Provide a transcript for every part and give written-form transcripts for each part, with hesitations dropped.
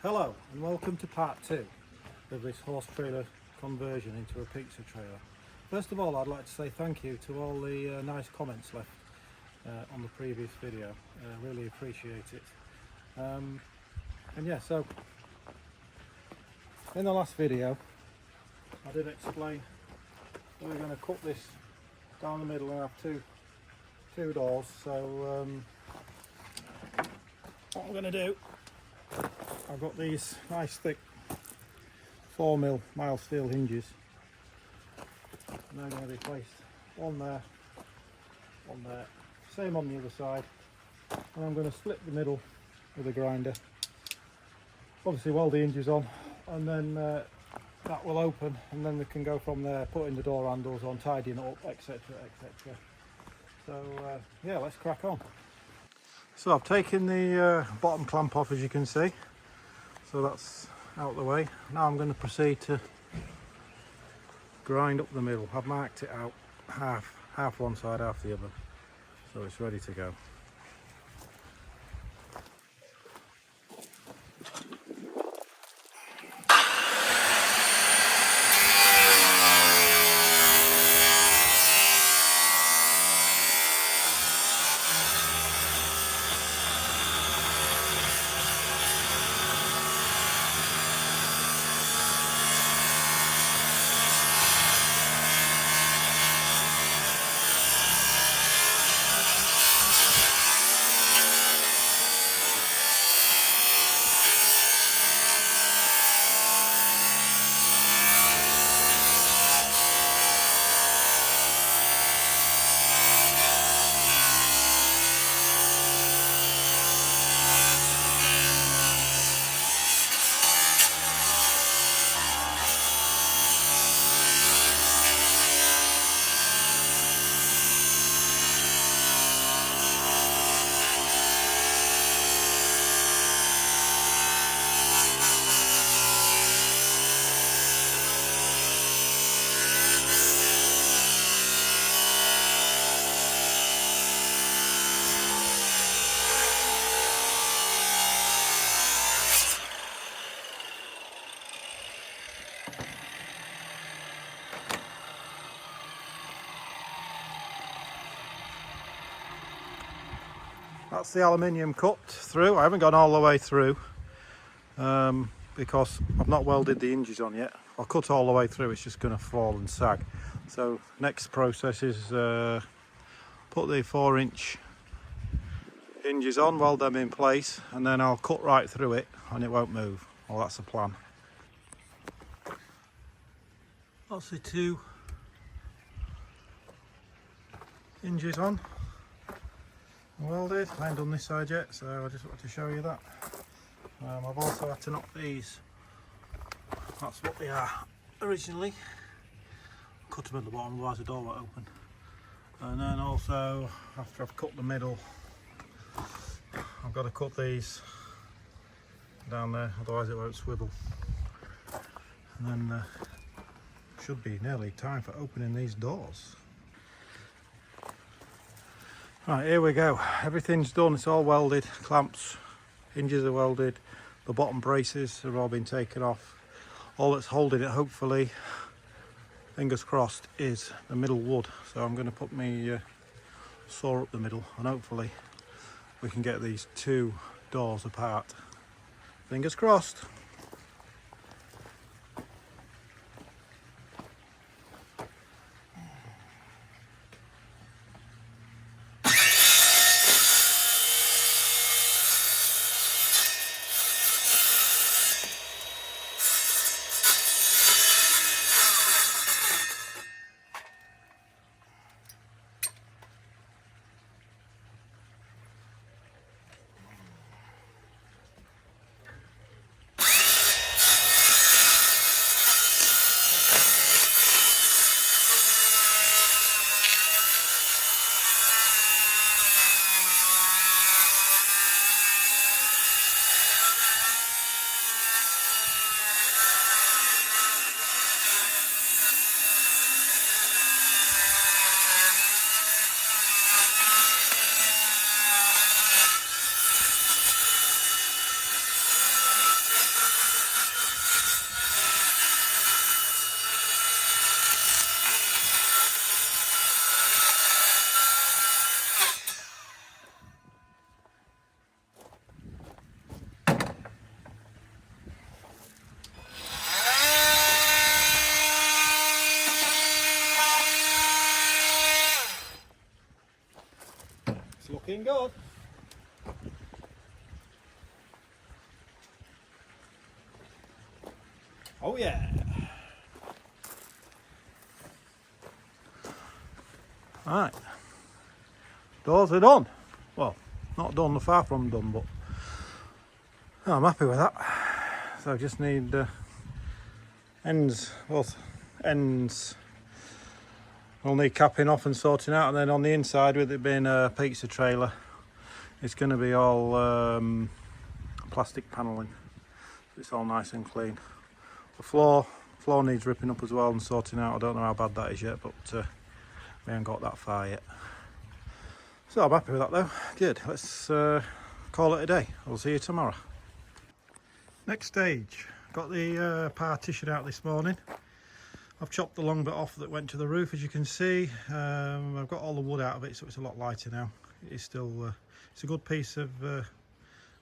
Hello and welcome to part 2 of this horse trailer conversion into a pizza trailer. First of all, I'd like to say thank you to all the nice comments left on the previous video. Really appreciate it. And yeah, so in the last video I did explain that we're going to cut this down the middle and have two doors. So what I'm going to do, I've got these nice thick 4mm mild steel hinges, and they're going to be placed one there, same on the other side, and I'm going to split the middle with a grinder, obviously weld the hinges on, and then that will open, and then they can go from there, putting the door handles on, tidying it up, etc, etc. So yeah, let's crack on. So I've taken the bottom clamp off, as you can see. So that's out of the way. Now I'm going to proceed to grind up the middle. I've marked it out half one side, half the other, so it's ready to go. That's the aluminium cut through. I haven't gone all the way through because I've not welded the hinges on yet. I'll cut all the way through, it's just going to fall and sag. So next process is put the 4-inch hinges on, weld them in place, and then I'll cut right through it and it won't move. Well, that's the plan. That's the 2 hinges on, welded. I haven't done this side yet, so I just wanted to show you that. I've also had to knock these. That's what they are originally. Cut them at the bottom, otherwise the door won't open. And then also, after I've cut the middle, I've got to cut these down there, otherwise it won't swivel. And then should be nearly time for opening these doors. Right, here we go. Everything's done, it's all welded. Clamps, hinges are welded. The bottom braces have all been taken off. All that's holding it, hopefully, fingers crossed, is the middle wood. So I'm going to put my saw up the middle, and hopefully we can get these 2 doors apart. Fingers crossed. Looking good. Oh yeah. Right. Doors are done. Well, not done, far from done, but I'm happy with that. So I just need ends, both ends will need capping off and sorting out, and then on the inside, with it being a pizza trailer, it's going to be all plastic panelling. It's all nice and clean. The floor needs ripping up as well and sorting out. I don't know how bad that is yet, but we haven't got that far yet. So I'm happy with that though. Good. Let's call it a day. I'll see you tomorrow. Next stage. Got the partition out this morning. I've chopped the long bit off that went to the roof, as you can see. I've got all the wood out of it, so it's a lot lighter now. It is still it's a good piece of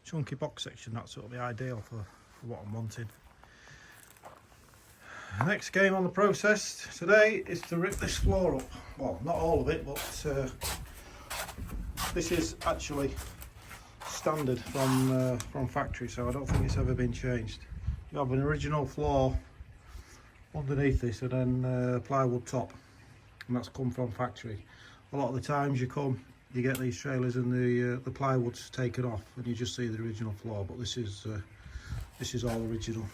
chunky box section. That's sort of the ideal for what I'm wanting. The next game on the process today is to rip this floor up. Well, not all of it, but this is actually standard from factory, so I don't think it's ever been changed. You have an original floor underneath this, and then plywood top, and that's come from factory. A lot of the times you get these trailers and the plywood's taken off, and you just see the original floor. But this is all original.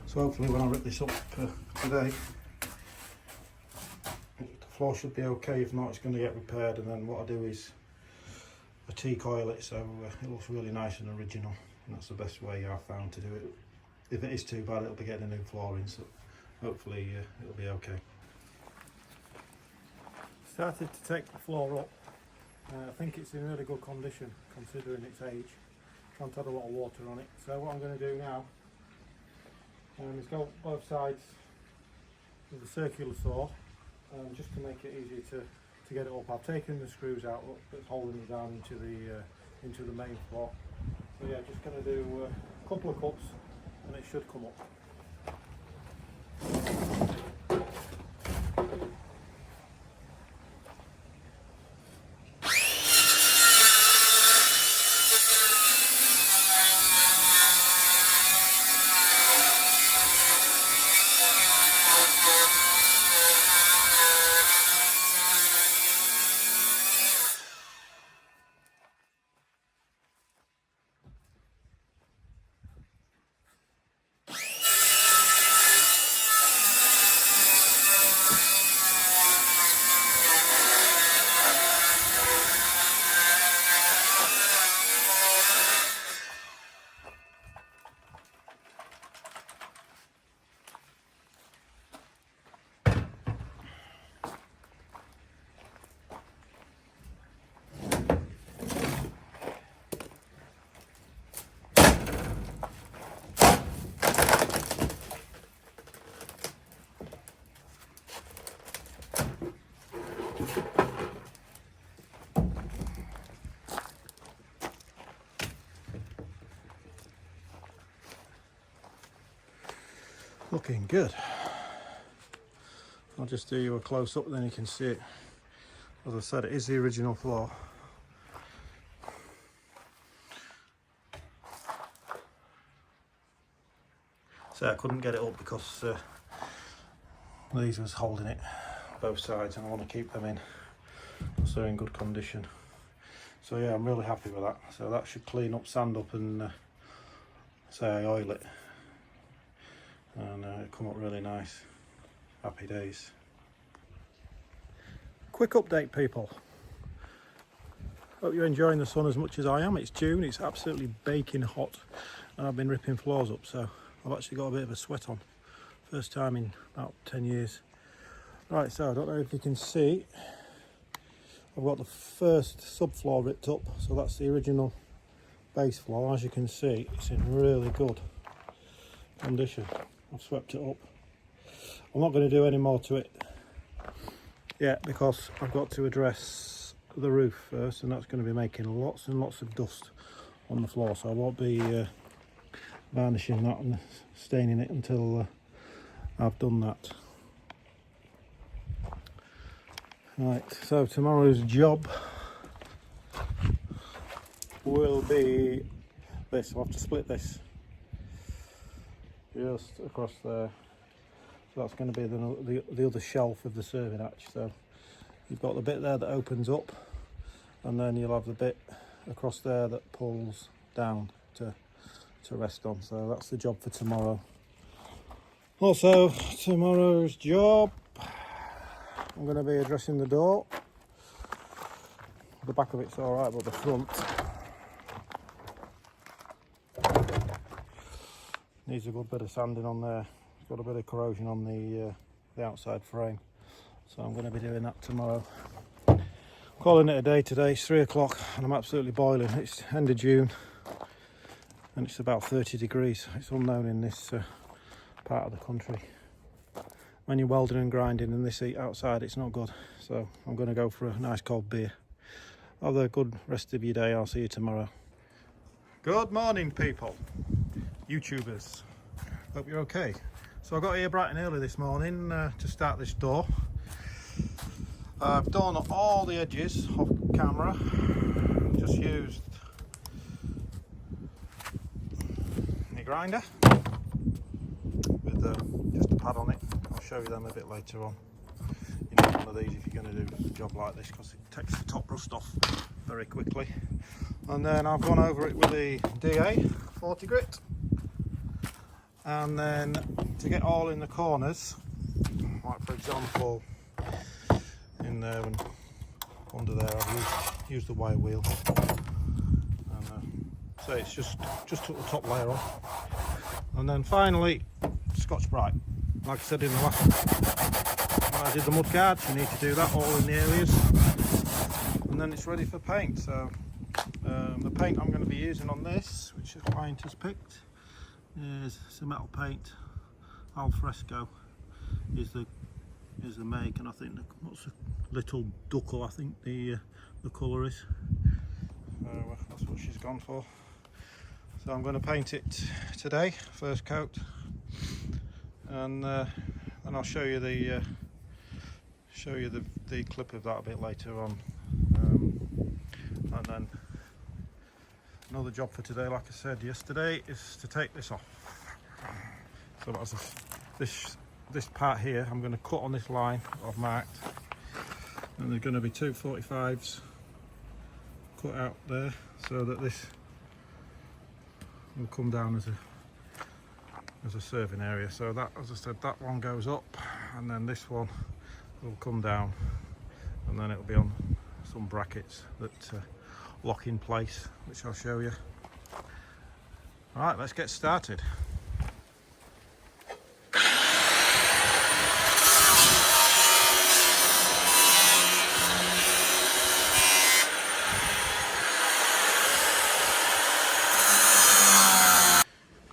So hopefully when I rip this up today, the floor should be okay. If not, it's going to get repaired, and then what I do is I T-coil it so it looks really nice and original, and that's the best way I've found to do it. If it is too bad, it'll be getting a new flooring, so hopefully it'll be okay. Started to take the floor up. I think it's in really good condition considering its age. Can't add a lot of water on it. So what I'm going to do now is go both sides with a circular saw, just to make it easy to get it up. I've taken the screws out that's holding it down into the main floor. So yeah, just going to do a couple of cuts and it should come up. Looking good. I'll just do you a close up, then you can see it. As I said, it is the original floor. So I couldn't get it up because these was holding it both sides, and I want to keep them in so in good condition. So yeah, I'm really happy with that. So that should clean up, sand up, and say I oil it, and it come up really nice. Happy days. Quick update, people. Hope you're enjoying the sun as much as I am. It's June, it's absolutely baking hot, and I've been ripping floors up, so I've actually got a bit of a sweat on. First time in about 10 years. Right, so I don't know if you can see, I've got the first subfloor ripped up, so that's the original base floor. As you can see, it's in really good condition. I've swept it up. I'm not going to do any more to it yet because I've got to address the roof first, and that's going to be making lots and lots of dust on the floor, so I won't be varnishing that and staining it until I've done that. Right, so tomorrow's job will be this. I'll have to split this just across there. So that's going to be the other shelf of the serving hatch. So you've got the bit there that opens up, and then you'll have the bit across there that pulls down to rest on. So that's the job for tomorrow. Also, tomorrow's job, I'm going to be addressing the door. The back of it's all right, but the front needs a good bit of sanding on there. It's got a bit of corrosion on the outside frame, so I'm going to be doing that tomorrow. Calling it a day today. It's 3 o'clock and I'm absolutely boiling. It's end of June and it's about 30 degrees. It's unknown in this part of the country. When you're welding and grinding in this heat outside, it's not good. So I'm going to go for a nice cold beer. Have a good rest of your day. I'll see you tomorrow. Good morning, people, YouTubers. Hope you're okay. So I got here bright and early this morning to start this door. I've done all the edges off camera. Just used my grinder with just a pad on it. I'll show you them a bit later on. You need one of these if you're going to do a job like this, because it takes the top rust off very quickly. And then I've gone over it with the DA 40 grit, and then to get all in the corners, like for example in there and under there, I've used the wire wheel, and so it's just took the top layer off. And then finally Scotch-Brite, like I said in the last when I did the mud guards, you need to do that all in the areas, and then it's ready for paint. So the paint I'm going to be using on this, which the client has picked, is some metal paint. Al Fresco is the make, and I think what's a little duckle, I think the colour is. So that's what she's gone for. So I'm going to paint it today, first coat, and I'll show you the clip of that a bit later on. And then another job for today, like I said yesterday, is to take this off. So that's this part here I'm going to cut on this line I've marked, and there's going to be two 45s cut out there, so that this will come down as a serving area. So that, as I said, that one goes up, and then this one will come down, and then it'll be on some brackets that lock in place, which I'll show you. All right, let's get started.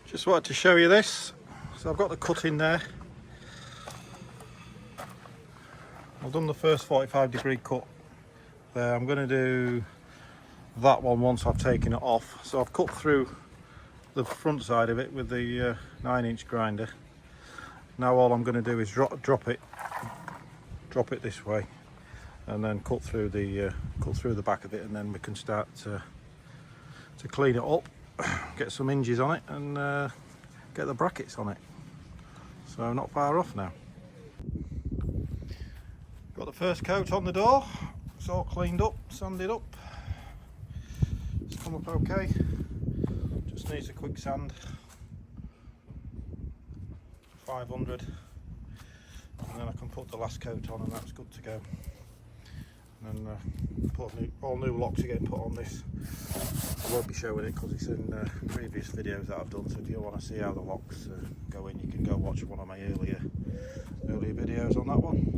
Just wanted to show you this. So I've got the cut in there. I've done the first 45 degree cut there. I'm going to do that one once I've taken it off. So I've cut through the front side of it with the 9-inch grinder. Now all I'm going to do is drop it this way, and then cut through the back of it, and then we can start to clean it up, get some hinges on it, and get the brackets on it. So not far off now. Got the first coat on the door. It's all cleaned up, sanded up. It's come up okay. Just needs a quick sand. 500, and then I can put the last coat on, and that's good to go. And then all new locks are getting put on this. I won't be showing it because it's in previous videos that I've done, so if you want to see how the locks go in, you can go watch one of my earlier videos on that one.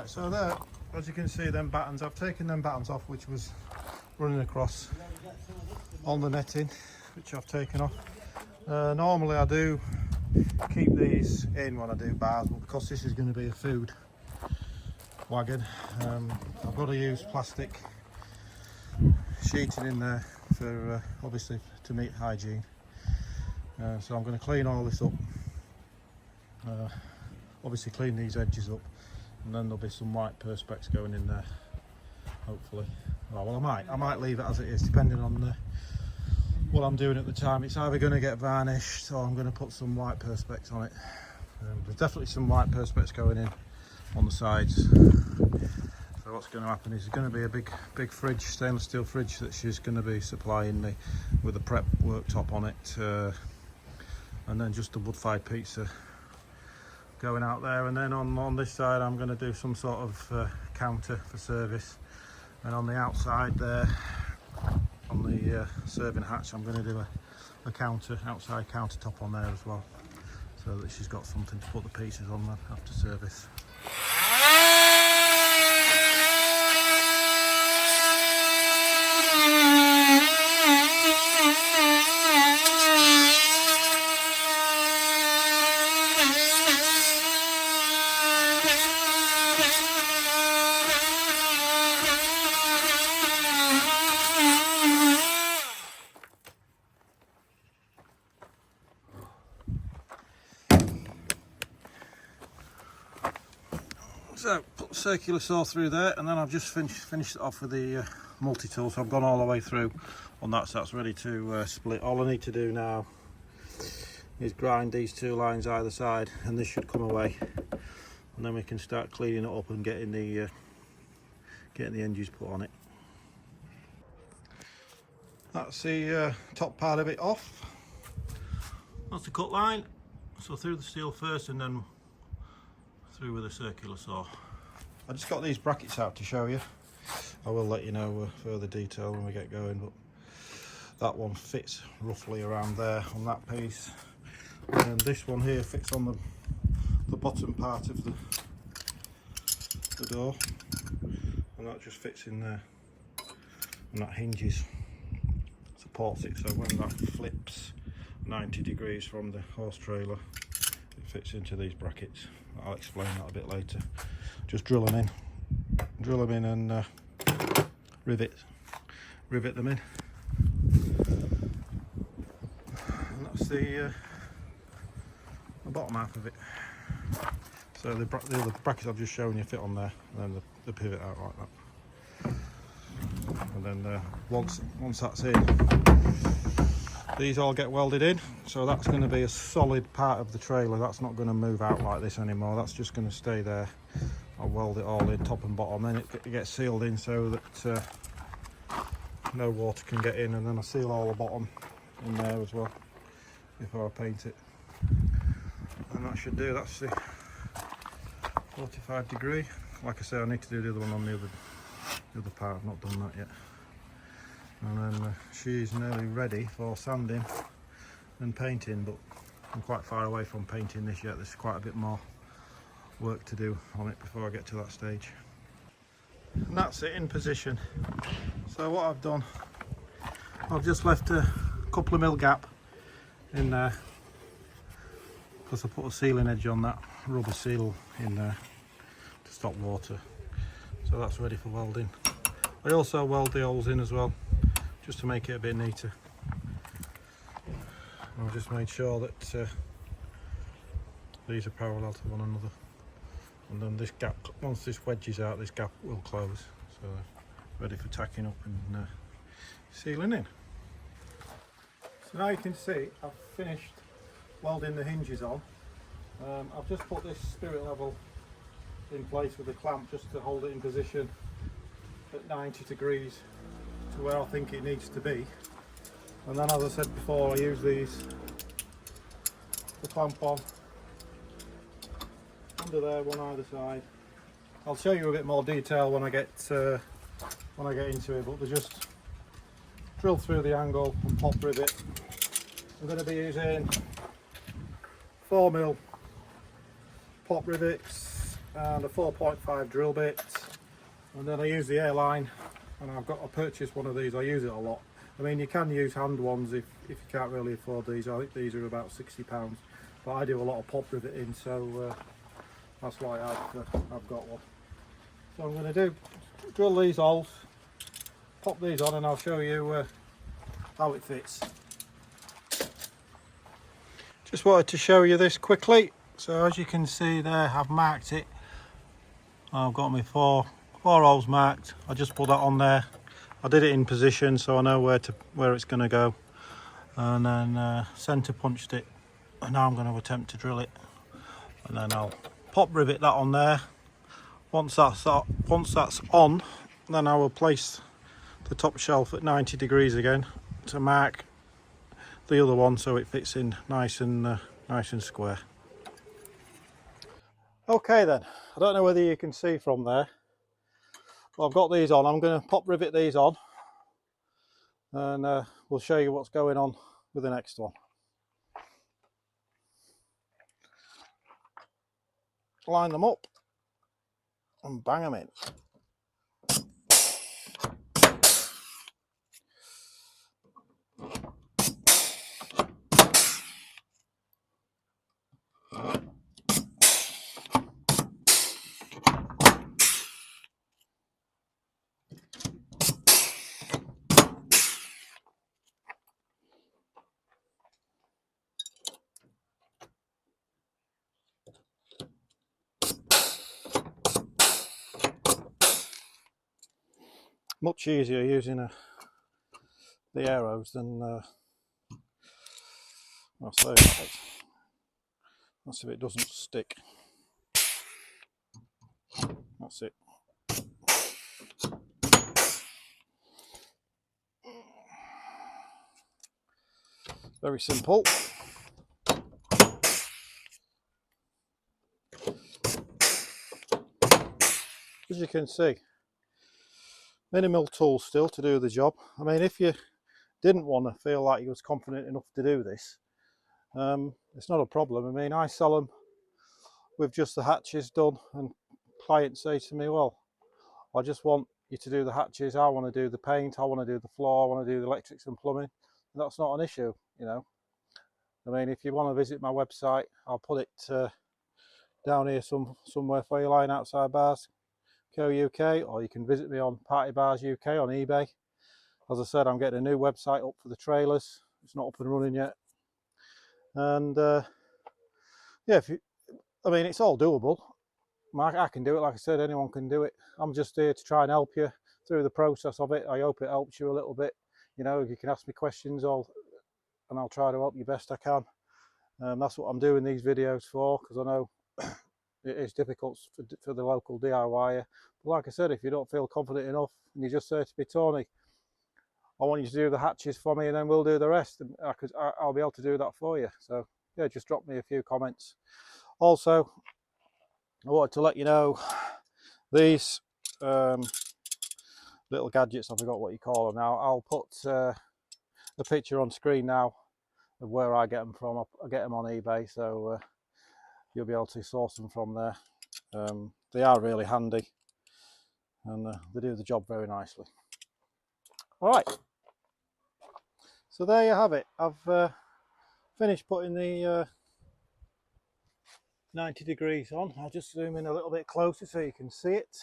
Right, so there, as you can see, them battens, I've taken them battens off which was running across on the netting, which I've taken off. Normally I do keep these in when I do bars, but because this is going to be a food wagon, I've got to use plastic sheeting in there for obviously to meet hygiene. So I'm going to clean all this up, obviously clean these edges up, and then there'll be some white perspex going in there, hopefully. Well, I might leave it as it is, depending on what I'm doing at the time. It's either going to get varnished or I'm going to put some white perspex on it. There's definitely some white perspex going in on the sides. So what's going to happen is there's going to be a big fridge, stainless steel fridge, that she's going to be supplying me with a prep worktop on it, and then just a wood-fired pizza going out there. And then on this side I'm going to do some sort of counter for service, and on the outside there, on the serving hatch, I'm going to do a outside countertop on there as well, so that she's got something to put the pieces on after service. So put the circular saw through there, and then I've just finished it off with the multi-tool. So I've gone all the way through on that, so that's ready to split. All I need to do now is grind these two lines either side, and this should come away, and then we can start cleaning it up and getting the hinges put on it. That's the top part of it off. That's the cut line, so through the steel first and then through with a circular saw. I just got these brackets out to show you. I will let you know further detail when we get going, but that one fits roughly around there on that piece, and then this one here fits on the bottom part of the door, and that just fits in there, and that hinges, supports it, so when that flips 90 degrees from the horse trailer, it fits into these brackets. I'll explain that a bit later. Just drill them in and rivet them in. And that's the bottom half of it. So the other brackets I've just shown you fit on there, and then the pivot out like that. And then once that's in, these all get welded in, so that's going to be a solid part of the trailer. That's not going to move out like this anymore. That's just going to stay there. I'll weld it all in, top and bottom, then it gets sealed in so that no water can get in, and then I seal all the bottom in there as well before I paint it. And that should do. That's the 45 degree. Like I say, I need to do the other one on the other part. I've not done that yet. And then she's nearly ready for sanding and painting, but I'm quite far away from painting this yet. There's quite a bit more work to do on it before I get to that stage. And that's it in position. So what I've done, I've just left a couple of mil gap in there because I put a sealing edge on that rubber seal in there to stop water. So that's ready for welding. I also weld the holes in as well, just to make it a bit neater. I've just made sure that these are parallel to one another, and then this gap, once this wedge is out, this gap will close, so ready for tacking up and sealing in. So now you can see I've finished welding the hinges on. I've just put this spirit level in place with a clamp just to hold it in position at 90 degrees to where I think it needs to be, and then, as I said before, I use the clamp on under there, one either side. I'll show you a bit more detail when I get into it, but they just drill through the angle and pop rivet. I'm going to be using 4mm pop rivets, and a 4.5 drill bit, and then I use the airline, and I purchased one of these. I use it a lot. I mean, you can use hand ones if you can't really afford these. I think these are about £60, but I do a lot of pop riveting, so that's why I've got one. So I'm going to drill these holes, pop these on, and I'll show you how it fits. Just wanted to show you this quickly. So as you can see there, I've marked it. I've got my four holes marked. I just put that on there. I did it in position so I know where it's going to go, and then centre punched it, and now I'm going to attempt to drill it, and then I'll pop rivet that on there. Once that's on, then I will place the top shelf at 90 degrees again to mark the other one so it fits in nice and square. Okay then, I don't know whether you can see from there, but I've got these on. I'm going to pop rivet these on, and we'll show you what's going on with the next one. Line them up and bang them in. Much easier using the arrows than that's if it doesn't stick. That's it. Very simple. As you can see, minimal tools still to do the job. I mean, if you didn't want to feel like you was confident enough to do this, it's not a problem. I mean, I sell them with just the hatches done, and clients say to me, well, I just want you to do the hatches, I want to do the paint, I want to do the floor, I want to do the electrics and plumbing. And that's not an issue, you know. I mean, if you want to visit my website, I'll put it down here somewhere for you, lying outside Bars Co UK, or you can visit me on Party Bars UK on eBay. As I said, I'm getting a new website up for the trailers. It's not up and running yet. And yeah, I mean, it's all doable. I can do it, like I said, anyone can do it. I'm just here to try and help you through the process of it. I hope it helps you a little bit. You know, you can ask me questions, and I'll try to help you best I can. That's what I'm doing these videos for, because I know it is difficult for the local DIYer. But like I said, if you don't feel confident enough and you just say to me, Tony, I want you to do the hatches for me and then we'll do the rest, and I'll be able to do that for you. So yeah, just drop me a few comments. Also, I wanted to let you know these little gadgets, I forgot what you call them now. I'll put the picture on screen now of where I get them from. I get them on eBay, so you'll be able to source them from there. They are really handy, and they do the job very nicely. All right, so there you have it. I've finished putting the 90 degrees on. I'll just zoom in a little bit closer so you can see it.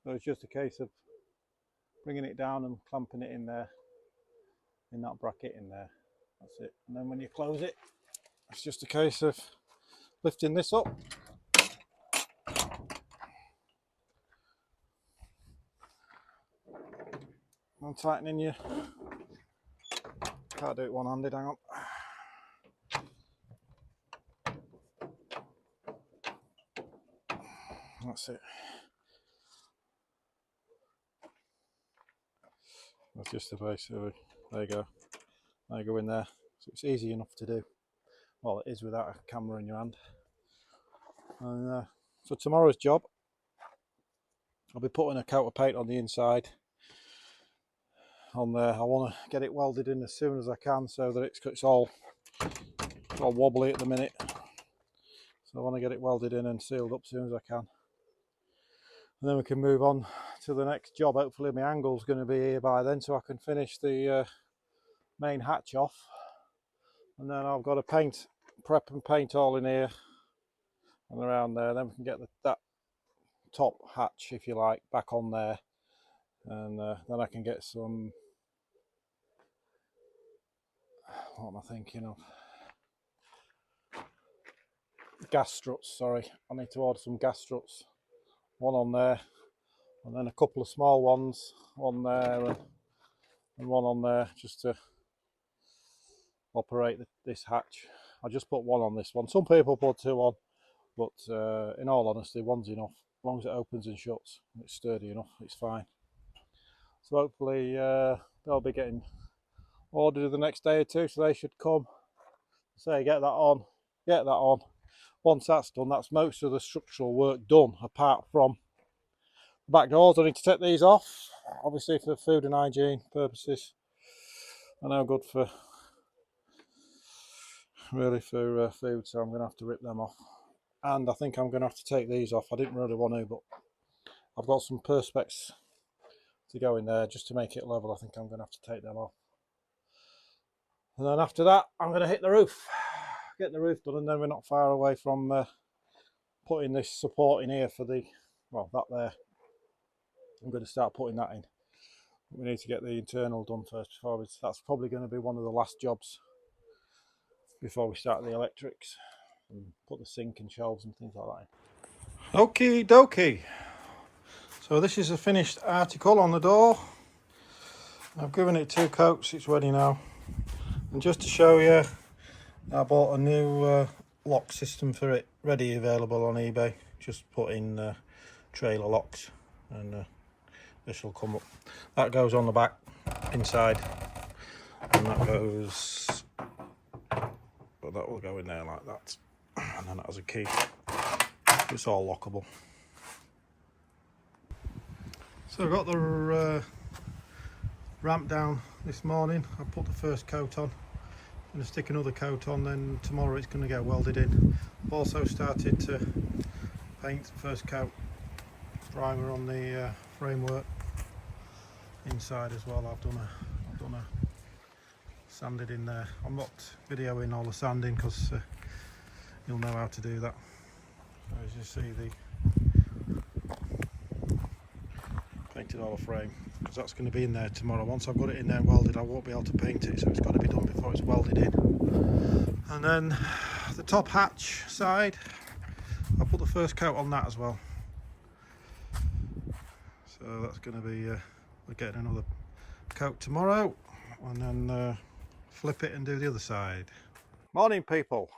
So it's just a case of bringing it down and clamping it in there, in that bracket in there. That's it. And then when you close it, it's just a case of lifting this up and tightening your, can't do it one-handed, hang on. That's it. That's just the base of it. There you go. There you go in there. So it's easy enough to do. Well, it is without a camera in your hand. And for tomorrow's job, I'll be putting a coat of paint on the inside on there. I want to get it welded in as soon as I can so that it's all It's all wobbly at the minute, so I want to get it welded in and sealed up as soon as I can. And then we can move on to the next job. Hopefully my angle's going to be here by then, so I can finish the main hatch off. And then I've got to prep and paint all in here and around there. Then we can get that top hatch, if you like, back on there. And then I can get some, what am I thinking of? Gas struts, sorry. I need to order some gas struts. One on there, and then a couple of small ones on there, and one on there, just to operate this hatch. I just put one on this one. Some people put two on, but in all honesty, one's enough. As long as it opens and shuts, it's sturdy enough, it's fine. So hopefully they'll be getting ordered the next day or two, so they should come. Say, get that on, get that on. Once that's done, that's most of the structural work done, apart from the back doors. I need to take these off, obviously for food and hygiene purposes. I know good for food, so I'm going to have to rip them off. And I think I'm going to have to take these off. I didn't really want to, but I've got some perspex to go in there just to make it level. I think I'm going to have to take them off. And then after that, I'm going to hit the roof, get the roof done, and then we're not far away from putting this support in here for the, well, that there. I'm going to start putting that in. We need to get the internal done first before that's probably going to be one of the last jobs before we start the electrics and put the sink and shelves and things like that in. Okie dokie. So this is a finished article on the door. I've given it 2 coats, it's ready now. And just to show you, I bought a new lock system for it, ready available on eBay. Just put in trailer locks and this will come up. That goes on the back inside, and that goes, but that will go in there like that, and then it has a key. It's all lockable. So I got the ramp down this morning. I put the first coat on. I'm going to stick another coat on, then tomorrow it's going to get welded in. I've also started to paint the first coat primer on the framework inside as well. I've done a sanded in there. I'm not videoing all the sanding because you'll know how to do that. So as you see, painted all the frame because that's going to be in there tomorrow. Once I've got it in there welded, I won't be able to paint it, so it's got to be done before it's welded in. And then the top hatch side, I'll put the first coat on that as well. So that's going to be we're getting another coat tomorrow, and then flip it and do the other side. Morning people,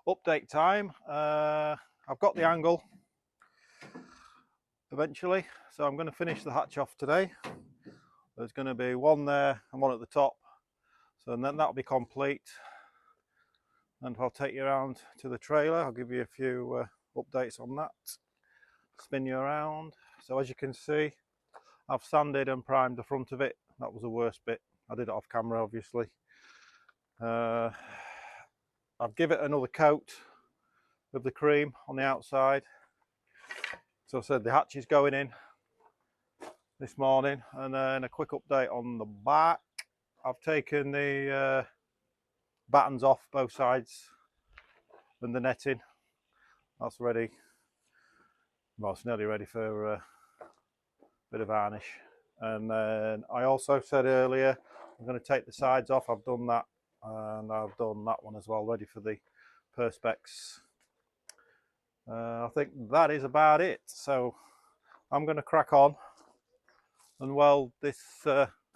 update time. I've got the angle eventually, so I'm going to finish the hatch off today. There's going to be one there and one at the top, so then that'll be complete. And I'll take you around to the trailer. I'll give you a few updates on that, spin you around. So as you can see, I've sanded and primed the front of it. That was the worst bit. I did it off camera, obviously. I've given it another coat with the cream on the outside. So I said the hatch is going in this morning. And then a quick update on the back. I've taken the battens off both sides and the netting. That's ready. Well, it's nearly ready for a bit of varnish. And then I also said earlier I'm going to take the sides off. I've done that, and I've done that one as well, ready for the perspex. I think that is about it. So I'm going to crack on and weld this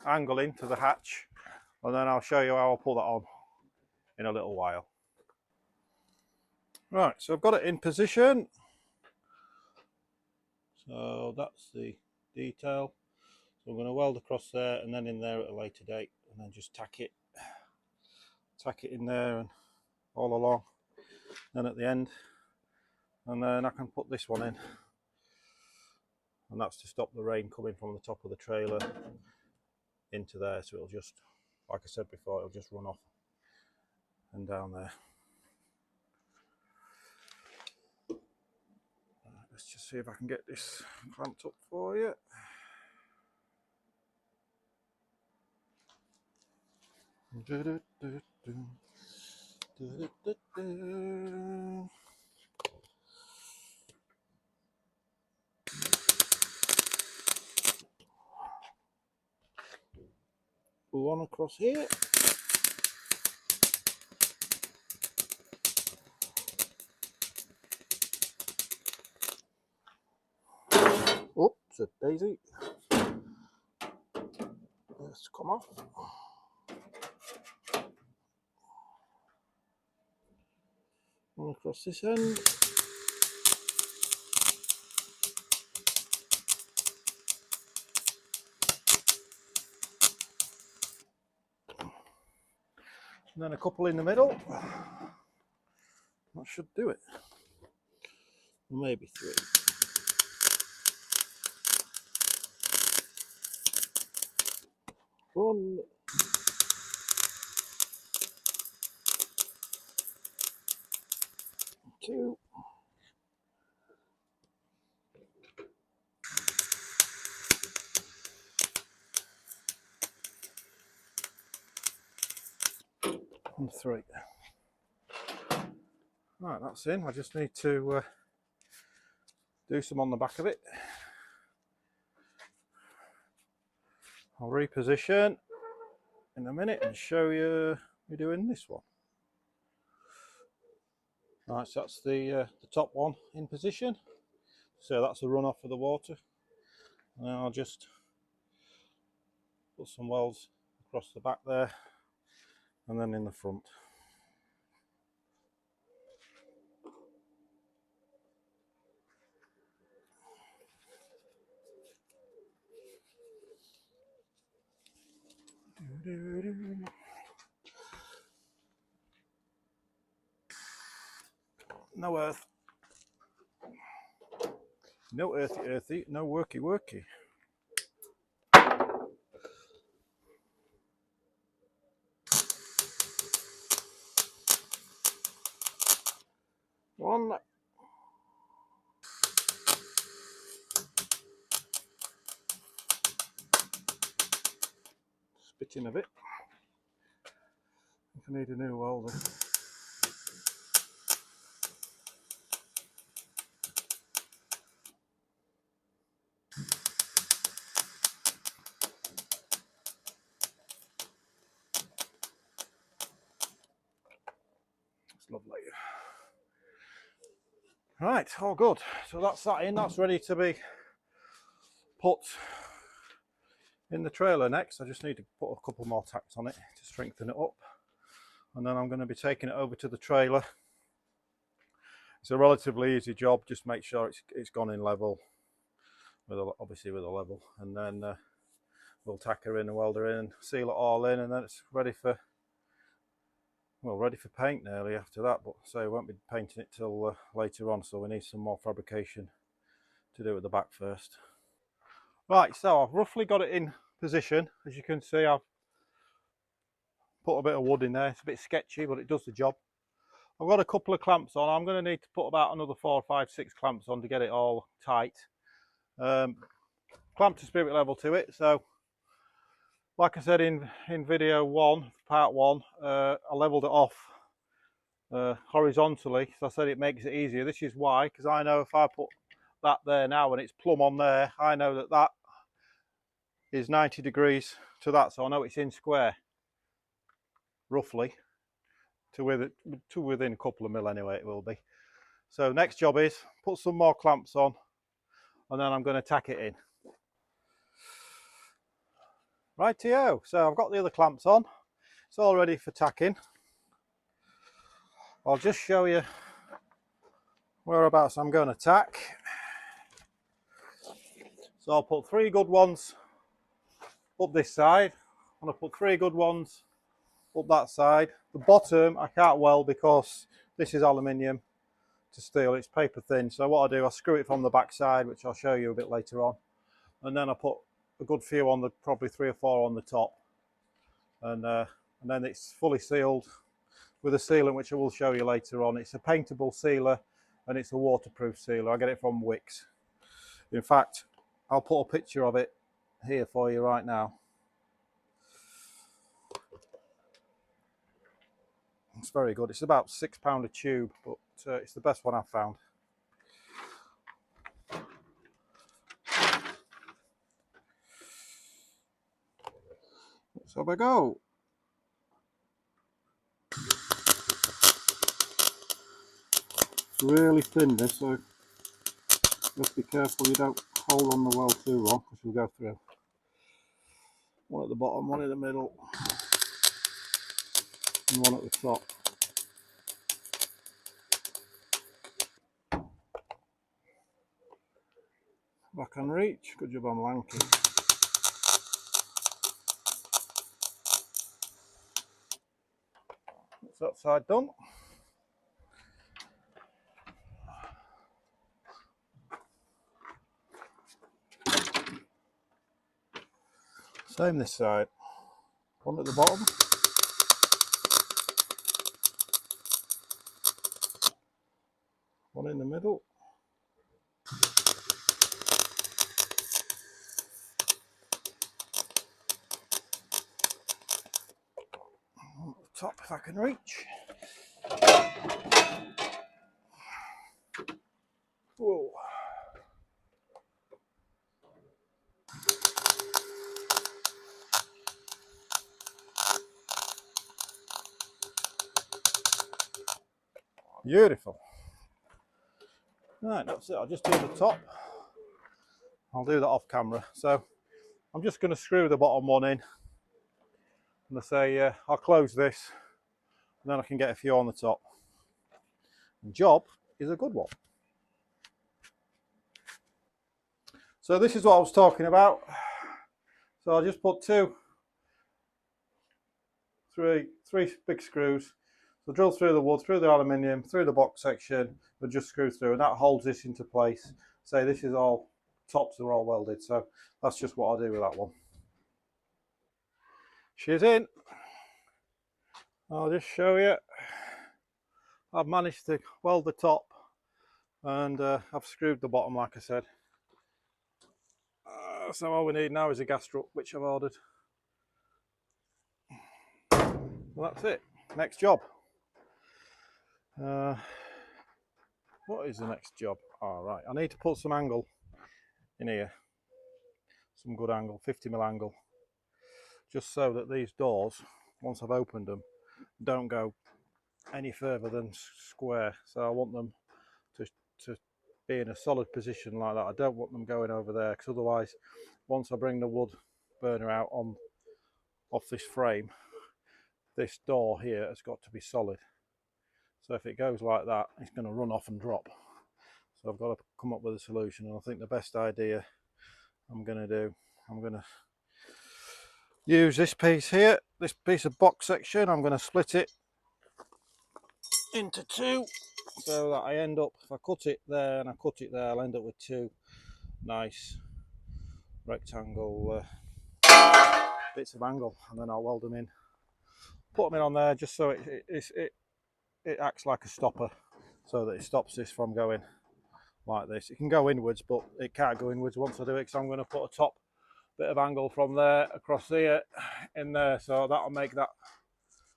angle into the hatch, and then I'll show you how I'll pull that on in a little while. Right, so I've got it in position. So that's the detail. So I'm going to weld across there and then in there at a later date, and then just tack it in there and all along, then at the end, and then I can put this one in, and that's to stop the rain coming from the top of the trailer into there. So it'll just, like I said before, it'll just run off and down there. Right, let's just see if I can get this clamped up for you. One across here. Oops, a daisy. Let's come off. One across this end. And then a couple in the middle. That should do it. Maybe 3. 1, 2, and 3. Right, that's in. I just need to do some on the back of it. I'll reposition in a minute and show you me doing this one. Right, so that's the top one in position. So that's the runoff for the water. And then I'll just put some welds across the back there and then in the front. No earth. No earthy, no worky. One. Spitting a bit. I think I need a new welder. That's lovely. Right, all good. So that's that in. That's ready to be put in the trailer next. I just need to put a couple more tacks on it to strengthen it up. And then I'm going to be taking it over to the trailer. It's a relatively easy job. Just make sure it's gone in level, obviously with a level. And then we'll tack her in and weld her in and seal it all in. And then it's ready for, well, ready for paint nearly after that. But so I won't be painting it till later on. So we need some more fabrication to do at the back first. Right, so I've roughly got it in position. As you can see, I've put a bit of wood in there. It's a bit sketchy, but it does the job. I've got a couple of clamps on. I'm going to need to put about another 4, 5, 6 clamps on to get it all tight. Clamped a spirit level to it. So, like I said in video 1, part 1, I leveled it off horizontally. So I said it makes it easier. This is why, because I know if I put that there now and it's plumb on there, I know that that is 90 degrees to that. So I know it's in square, roughly. To within a couple of mil anyway it will be. So next job is put some more clamps on and then I'm going to tack it in. Rightio, so I've got the other clamps on. It's all ready for tacking. I'll just show you whereabouts I'm going to tack. So I'll put 3 good ones up this side and I'll put 3 good ones up that side. The bottom I can't weld because this is aluminium to steel, it's paper thin. So what I do, I screw it from the back side, which I'll show you a bit later on, and then I put a good few on the, probably 3 or 4 on the top, and then it's fully sealed with a sealant which I will show you later on. It's a paintable sealer and it's a waterproof sealer. I get it from Wix. In fact, I'll put a picture of it here for you right now. It's very good. It's about £6 a tube, but it's the best one I've found. Let's have a go. It's really thin this, so just be careful you don't hold on the well too long, because you'll go through. One at the bottom, one in the middle, and one at the top. If I can reach, good job I'm lanky. That's that side done. Same this side. One at the bottom. One in the middle. One at the top if I can reach. Whoa. Beautiful. Right, that's it. I'll just do the top. I'll do that off camera. So I'm just going to screw the bottom one in. And I say I'll close this, and then I can get a few on the top. The job is a good one. So this is what I was talking about. So I'll just put three big screws. So drill through the wood, through the aluminium, through the box section, but just screw through, and that holds this into place. Say this is all, tops are all welded, so that's just what I'll do with that one. She's in. I'll just show you. I've managed to weld the top, and I've screwed the bottom like I said. So all we need now is a gas strut, which I've ordered. Well, that's it. Next job. What is the next job? All right, I need to put some angle in here. Some good angle, 50mm angle. Just so that these doors, once I've opened them, don't go any further than square. So I want them to be in a solid position like that. I don't want them going over there, because otherwise, once I bring the wood burner out off this frame, this door here has got to be solid. So if it goes like that, it's going to run off and drop. So I've got to come up with a solution, and I think the best idea I'm going to use this piece here, this piece of box section. I'm going to split it into two, so that I end up, if I cut it there and I cut it there, I'll end up with two nice rectangle bits of angle, and then I'll weld them in, put them in on there, just so it acts like a stopper, so that it stops this from going like this. It can go inwards, but it can't go inwards once I do it, because I'm going to put a top bit of angle from there across here in there, so that'll make that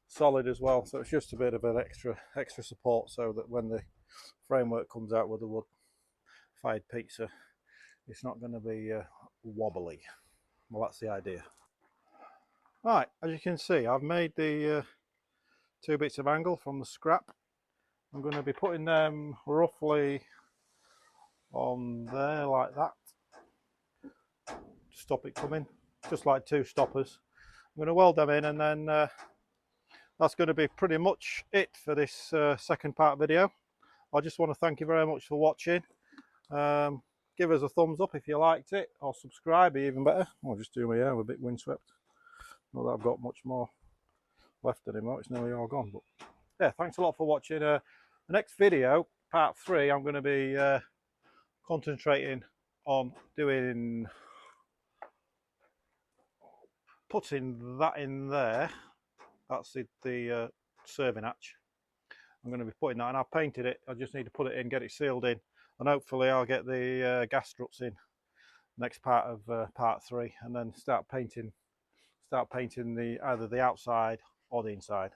solid as well. So it's just a bit of an extra support, so that when the framework comes out with the wood fired pizza, it's not going to be wobbly. Well, that's the idea. Right, as you can see, I've made the two bits of angle from the scrap. I'm going to be putting them roughly on there like that to stop it coming, just like two stoppers. I'm going to weld them in, and then that's going to be pretty much it for this second part video. I just want to thank you very much for watching. Give us a thumbs up if you liked it, or subscribe, even better. I'll just do my hair, I'm a bit windswept. Not that I've got much more left anymore, it's nearly all gone. But yeah, thanks a lot for watching. The next video, part 3, I'm going to be concentrating on putting that in there. That's the serving hatch. I'm going to be putting that, and I've painted it. I just need to put it in, get it sealed in, and hopefully I'll get the gas struts in next part of part 3, and then start painting the either the outside or the inside.